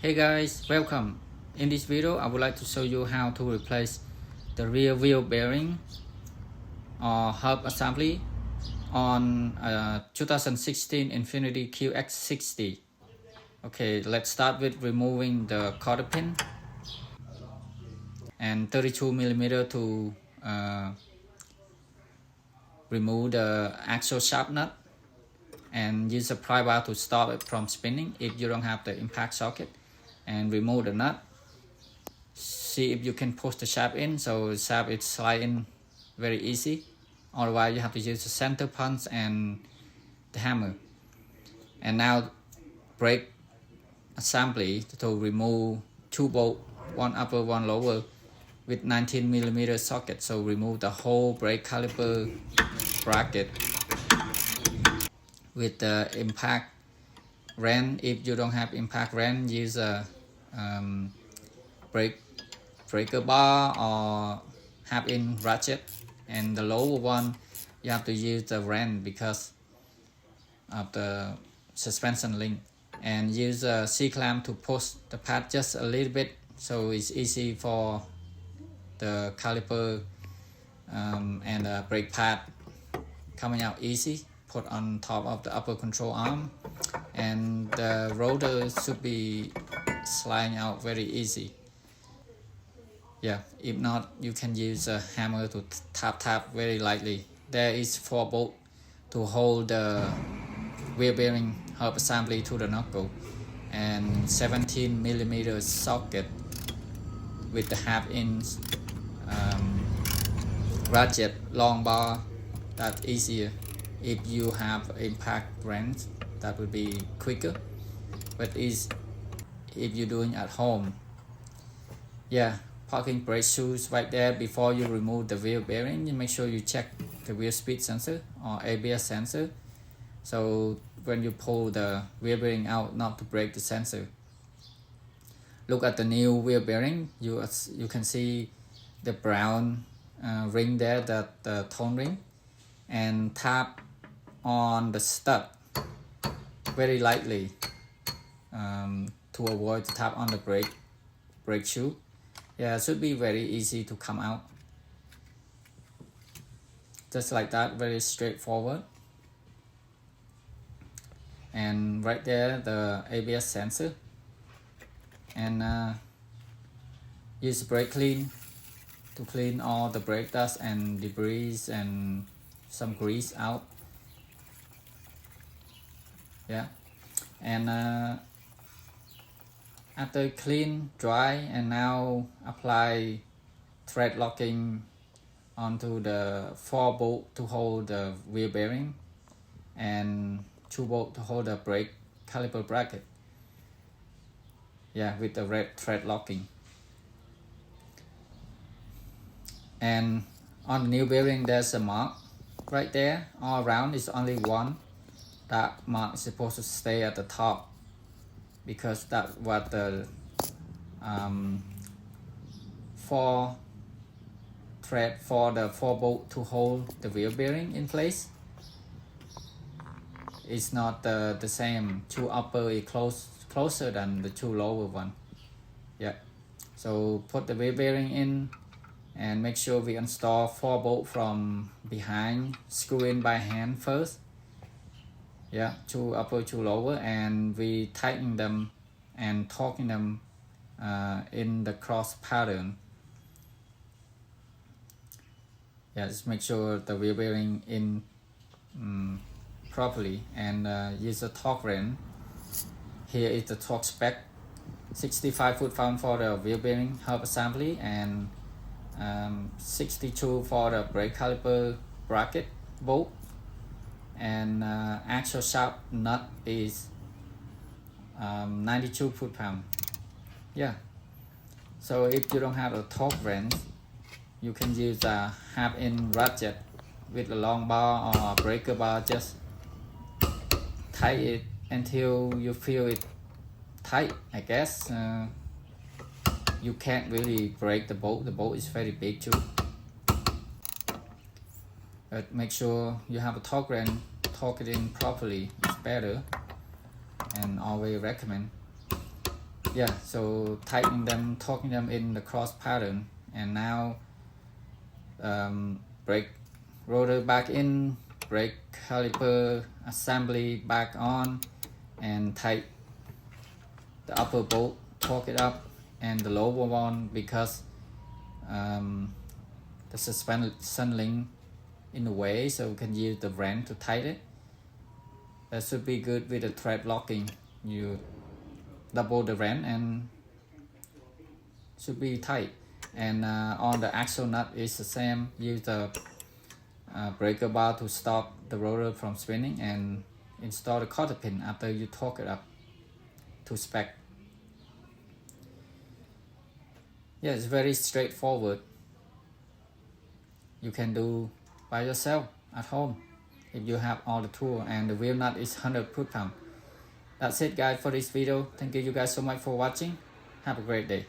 Hey guys, welcome. In this video, I would like to show you how to replace the rear wheel bearing or hub assembly on a 2016 Infiniti QX60. Okay, let's start with removing the cotter pin and 32mm to remove the axle shaft nut, and use a pry bar to stop it from spinning if you don't have the impact socket, and remove the nut. See if you can push the shaft in so the shaft is sliding very easy. Otherwise you have to use the center punch and the hammer. And now brake assembly to remove two bolts, one upper one lower, with 19mm socket. So remove the whole brake caliper bracket with the impact wrench. If you don't have impact wrench, use a breaker bar or half-inch ratchet, and the lower one you have to use the wrench because of the suspension link, and use a C-clamp to push the pad just a little bit so it's easy for the caliper and the brake pad coming out easy. Put on top of the upper control arm, and the rotor should be sliding out very easy. Yeah, if not, you can use a hammer to tap very lightly. There is 4 bolts to hold the wheel bearing hub assembly to the knuckle, and 17mm socket with the half-inch ratchet long bar. That's easier. If you have impact wrench, that would be quicker, but is if you're doing at home. Yeah, parking brake shoes right there. Before you remove the wheel bearing, you make sure you check the wheel speed sensor or ABS sensor, so when you pull the wheel bearing out, not to break the sensor. Look at the new wheel bearing. You can see the brown ring there, that the tone ring, and tap on the stud very lightly to avoid to tap on the brake shoe. Yeah, it should be very easy to come out. Just like that, very straightforward. And right there, the ABS sensor. And use brake clean to clean all the brake dust and debris and some grease out. Yeah, and after clean, dry, and now apply thread locking onto the 4 bolts to hold the wheel bearing, and 2 bolts to hold the brake caliper bracket. Yeah, with the red thread locking. And on the new bearing, there's a mark right there. All around is only one. That mark is supposed to stay at the top, because that's what the 4 thread for the 4 bolt to hold the wheel bearing in place. It's not the same. 2 upper is closer than the 2 lower one. Yeah, so put the wheel bearing in and make sure we install 4 bolts from behind. Screw in by hand first. Yeah, 2 upper, 2 lower, and we tighten them and torquing them in the cross pattern. Yeah, just make sure the wheel bearing in properly, and use a torque wrench. Here is the torque spec: 65 foot-pound for the wheel bearing hub assembly, and 62 for the brake caliper bracket bolt, and axle shaft nut is 92 foot-pound. Yeah, so if you don't have a torque wrench, you can use a half-inch ratchet with a long bar or a breaker bar. Just tight it until you feel it tight, I guess. You can't really break the bolt. The bolt is very big too. But make sure you have a torque wrench. Torque it in properly. It's better, and always recommend. yeah, so tightening them, torquing them in the cross pattern, and now brake rotor back in, brake caliper assembly back on, and tight the upper bolt, torque it up, and the lower one because the suspension link in the way, so we can use the wrench to tighten it. That should be good with the thread locking. You double the wrench and should be tight. And on the axle nut is the same. Use the breaker bar to stop the rotor from spinning, and install the cotter pin after you torque it up to spec. Yeah, it's very straightforward. You can do by yourself at home if you have all the tools, and the wheel nut is 100 foot-pound. That's it guys for this video. Thank you guys so much for watching. Have a great day.